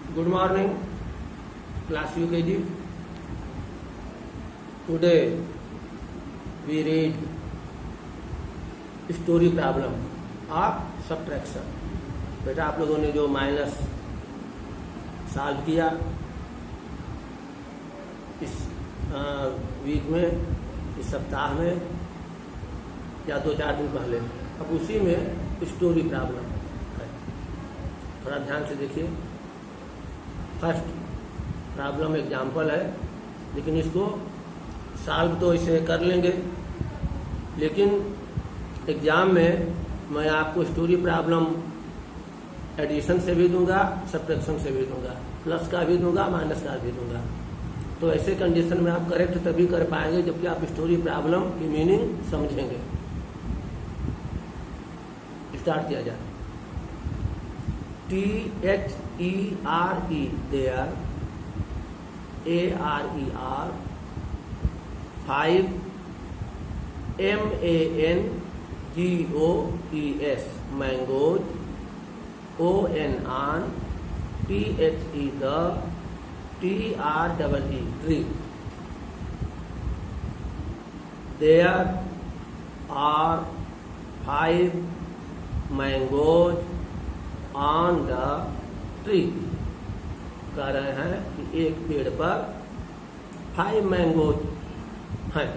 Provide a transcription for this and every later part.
Good morning, class UKG. Today we read story problem of subtraction. बेटा आप लोगों ने जो माइनस सॉल्व किया इस वीक में, इस सप्ताह में या 2-4 दिन पहले, अब उसी में स्टोरी प्रॉब्लम है। थोड़ा ध्यान से देखिए। फर्स्ट प्रॉब्लम एग्जाम्पल है, लेकिन इसको सॉल्व तो इसे कर लेंगे, लेकिन एग्जाम में मैं आपको स्टोरी प्रॉब्लम एडिशन से भी दूंगा, सब्ट्रैक्शन से भी दूंगा, प्लस का भी दूंगा, माइनस का भी दूंगा। तो ऐसे कंडीशन में आप करेक्ट तभी कर पाएंगे जबकि आप स्टोरी प्रॉब्लम की मीनिंग समझेंगे। स्टार्ट किया जाए। THERE there, ARER 5 MANGOES mangoes, ON THE the TREE tree. There are 5 mangoes on the tree. कह रहे हैं कि एक पेड़ पर 5 मैंगोज हैं।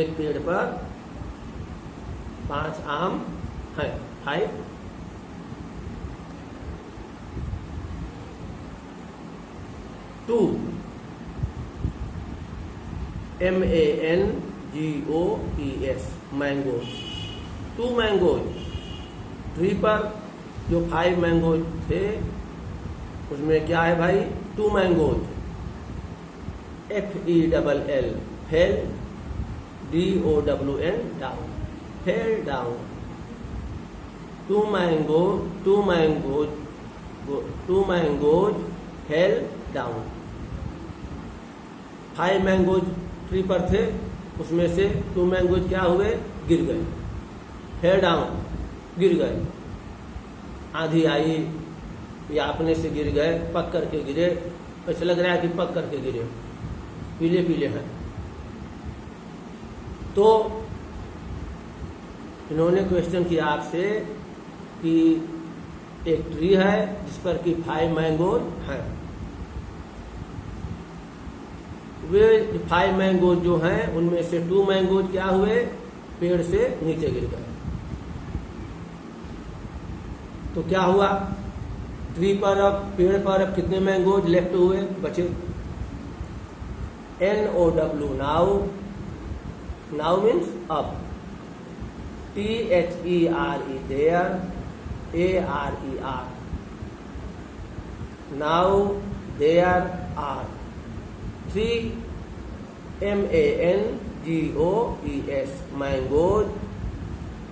एक पेड़ पर 5 आम हैं। 5 2 MANGOES मैंगोज, 2 मैंगोज। ट्री पर जो 5 मैंगोज थे उसमें क्या है भाई, 2 mangoes. FELL fail, DOWN down, fell down. 2 mangoes fell down. 5 mangoes tree पर थे, उसमें से 2 मैंगोज क्या हुए, गिर गए। फेल डाउन, गिर गए। आंधी आई या अपने से गिर गए, पक करके गिरे। ऐसा लग रहा है कि पक करके गिरे, पीले पीले हैं। तो इन्होंने क्वेश्चन किया आपसे कि एक ट्री है जिस पर कि 5 मैंगोज हैं। वे 5 मैंगोज जो हैं उनमें से 2 मैंगोज क्या हुए, पेड़ से नीचे गिर गए। तो क्या हुआ, ट्री पर अब, पेड़ पर अब कितने मैंगोज लेफ्ट हुए, बचे। NOW नाउ मीन्स अब। THERE there, ARER now there are 3 MANGOES mangoes,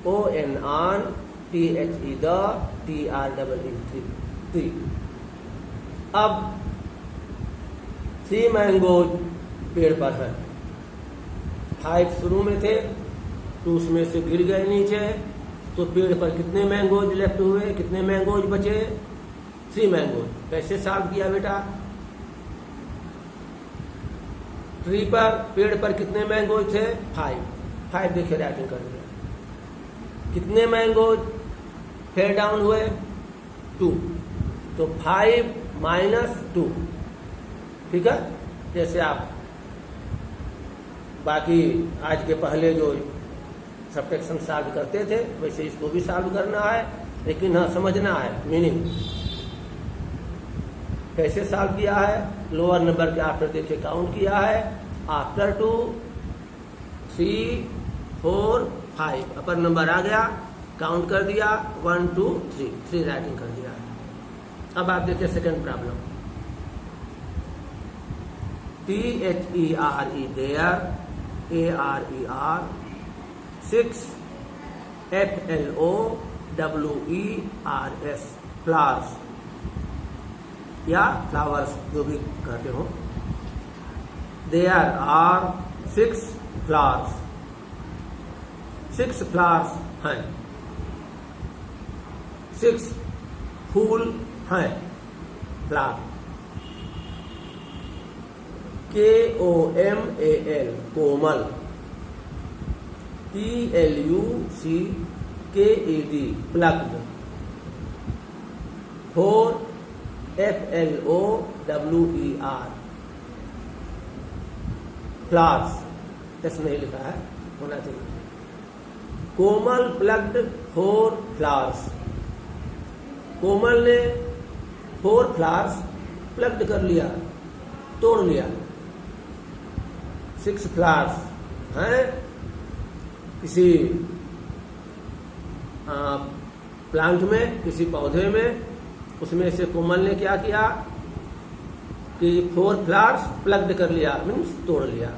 ON THE the TREE 3। अब 3 मैंगोज पेड़ पर हैं। 5 शुरू में थे, 2 उसमें से गिर गए नीचे। तो पेड़ पर कितने मैंगोज लेफ्ट हुए, कितने मैंगोज बचे, 3 मैंगोज। कैसे सॉल्व किया बेटा। ट्री पर, पेड़ पर कितने मैंगोज थे, 5 देखिए राइटिंग कर दिया। कितने मैंगोज फेल डाउन हुए, 2। तो 5 - 2, ठीक है। जैसे आप बाकी आज के पहले जो सब्ट्रैक्शन सॉल्व करते थे वैसे इसको भी सॉल्व करना है, लेकिन हाँ समझना है मीनिंग। कैसे सॉल्व किया है, लोअर नंबर के आफ्टर देखिए काउंट किया है। आफ्टर 2 3 4 5 अपर नंबर आ गया, काउंट कर दिया 1 2 3 राइटिंग कर दिया है। अब आप देखिए second problem. THERE there, ARER 6 FLOWERS flowers या फ्लावर्स जो भी कहते हो। There are 6 flowers, 6 flowers हैं, 6 फूल हैं। फ्लार, KOMAL कोमल, PLUCKED प्लग्ड, 4 FLOWER फ्लावर्स, ऐसा नहीं लिखा है, होना चाहिए। कोमल प्लग्ड 4 फ्लावर्स, कोमल ने 4 फ्लावर्स प्लग्ड कर लिया, तोड़ लिया। 6 फ्लावर्स हैं किसी प्लांट में, किसी पौधे में, उसमें से कोमल ने क्या किया कि 4 फ्लावर्स प्लग्ड कर लिया, मीन्स तोड़ लिया।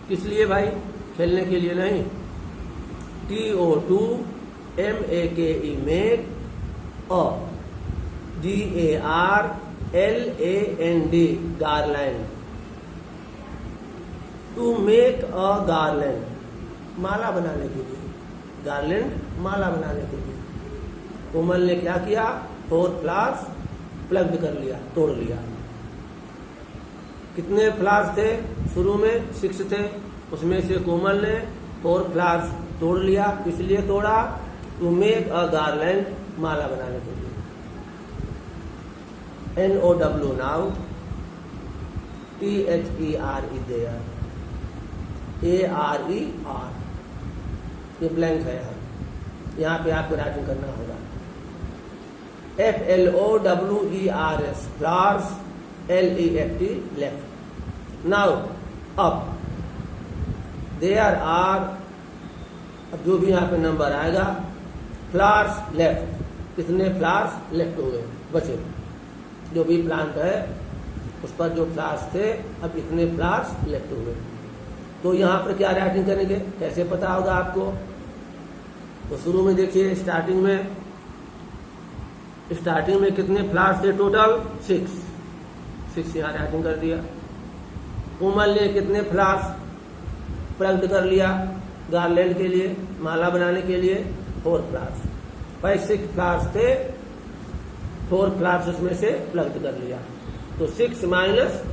किस लिए भाई? खेलने के लिए नहीं। TO2 MAKE मेक, और GARLAND garland, to make a garland, माला बनाने के लिए, गार्लैंड माला बनाने के लिए। कोमल ने क्या किया? 4 फ्लावर्स प्लग्ड कर लिया, तोड़ लिया। कितने फ्लावर्स थे शुरू में? 6 थे, उसमें से कोमल ने 4 फ्लावर्स तोड़ लिया। इसलिए तोड़ा टू मेक अ गार्लैंड, माला बनाने के लिए। NOW now, THERE there, ARER ये ब्लैंक है, यहाँ पे आपको राइटिंग करना होगा। FLOWERS flowers, LEFT left. Now अब देयर आर, अब जो भी यहाँ पे नंबर आएगा, फ्लावर्स लेफ्ट, कितने फ्लावर्स लेफ्ट हुए, बचे। जो भी प्लांट है उस पर जो फ्लावर्स थे, अब इतने फ्लावर्स लेफ्ट हुए। तो यहाँ पर क्या राइटिंग करेंगे, कैसे पता होगा आपको? तो शुरू में देखिए, स्टार्टिंग में कितने फ्लावर्स थे टोटल? 6 यहाँ राइटिंग कर दिया। कोमल ने कितने फ्लावर्स प्लग्ड कर लिया गार्लैंड के लिए, माला बनाने के लिए? 4 फ्लावर्स। भाई 6 फ्लावर्स थे, 4 फ्लावर्स उसमें से प्लग्ड कर लिया, तो 6 -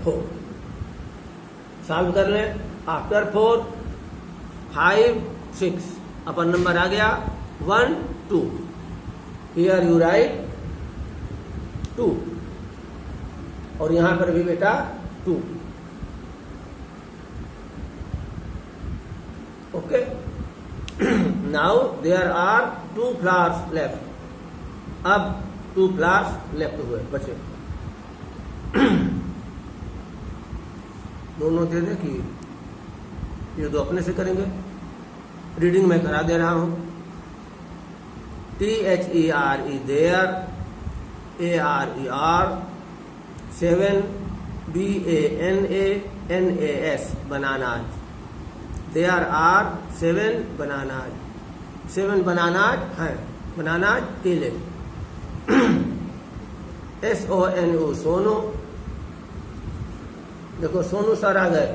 4 सॉल्व कर लें। आफ्टर 4 5 6 अपन नंबर आ गया 1 2। हियर यू राइट 2, और यहां पर भी बेटा 2। Okay, now there are 2 flowers left. अब 2 फ्लावर्स लेफ्ट हुए, बचे। दोनों दे दे कि ये दो अपने से करेंगे। रीडिंग में करा दे रहा हूं। THERE there, ARER 7 BANANAS bananas. There are 7 bananas, 7 bananas हैं, बनानाज केले। SONU सोनू, देखो सोनू सर आ गए,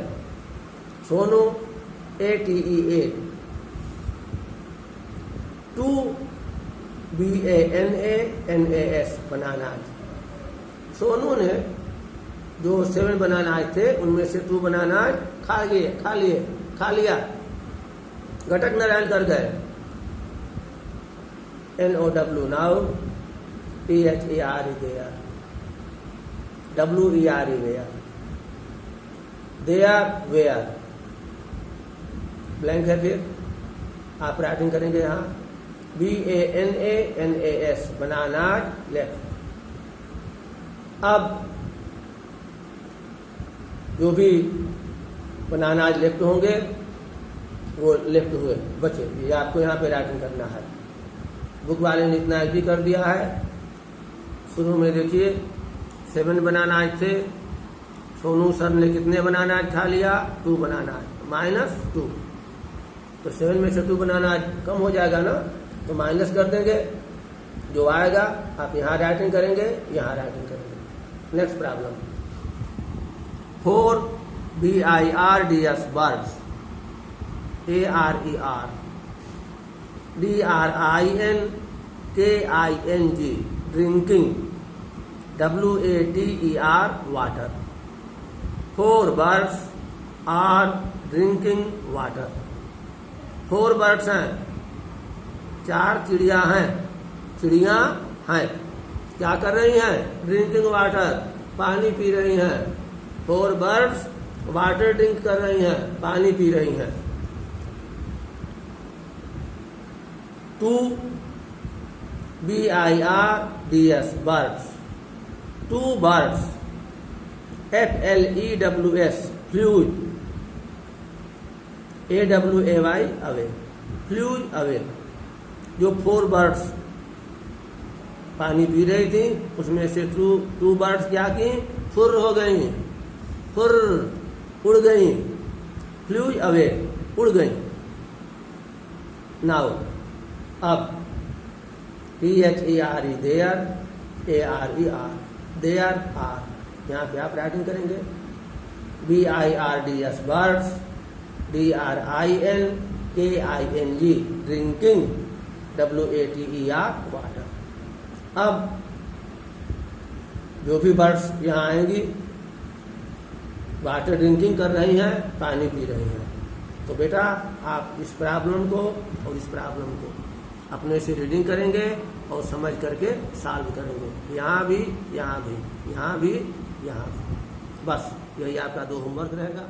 Sonu ATEA 2 BANANAS bananas. Sonu ने जो 7 बनानाज थे उनमें से 2 बनानाज खा लिया, घटक नारायण कर गए। NOW now, THERE there, WERE were, there were blank है। फिर आप राइटिंग करेंगे यहाँ BANANAS बनानाज लेफ्ट। अब जो भी बनानाज लेफ्ट होंगे वो लेफ्ट हुए, बचे। ये आपको यहाँ पे राइटिंग करना है। बुक वाले ने इतना भी कर दिया है। शुरू में देखिए 7 बनानाज थे, सोनू सर ने कितने बनानाज खा लिया? 2 बनानाज, -2। तो 7 में से 2 बनानाज कम हो जाएगा ना, तो माइनस कर देंगे। जो आएगा आप यहाँ राइटिंग करेंगे, यहाँ राइटिंग करेंगे। Next problem 4 BIRDS birds, ARER DRINKING drinking, WATER water. 4 birds are drinking water। 4 birds हैं, 4 चिड़िया हैं, चिड़िया हैं, क्या कर रही हैं? ड्रिंकिंग वाटर, पानी पी रही हैं। 4 birds वाटर ड्रिंक कर रही हैं, पानी पी रही हैं। 2 BIRDS birds, 2 birds, FLEWS flew, AWAY away, flew away। जो 4 बर्ड्स पानी पी रही थी उसमें से 2 बर्ड्स क्या की? फुर हो गई, फुर उड़ गई, फ्लू अवे उड़ गई। नाउ अब THERE there, ARER there are, यहाँ पे आप राइटिंग करेंगे BIRDS birds, DRINKING drinking, WATER water. अब जो भी बर्ड्स यहाँ आएंगी वाटर ड्रिंकिंग कर रही हैं, पानी पी रही हैं। तो बेटा आप इस प्रॉब्लम को और इस प्रॉब्लम को अपने से रीडिंग करेंगे और समझ करके सॉल्व करेंगे, यहाँ भी, यहाँ भी, यहाँ भी, यहाँ भी। बस यही आपका 2 होमवर्क रहेगा।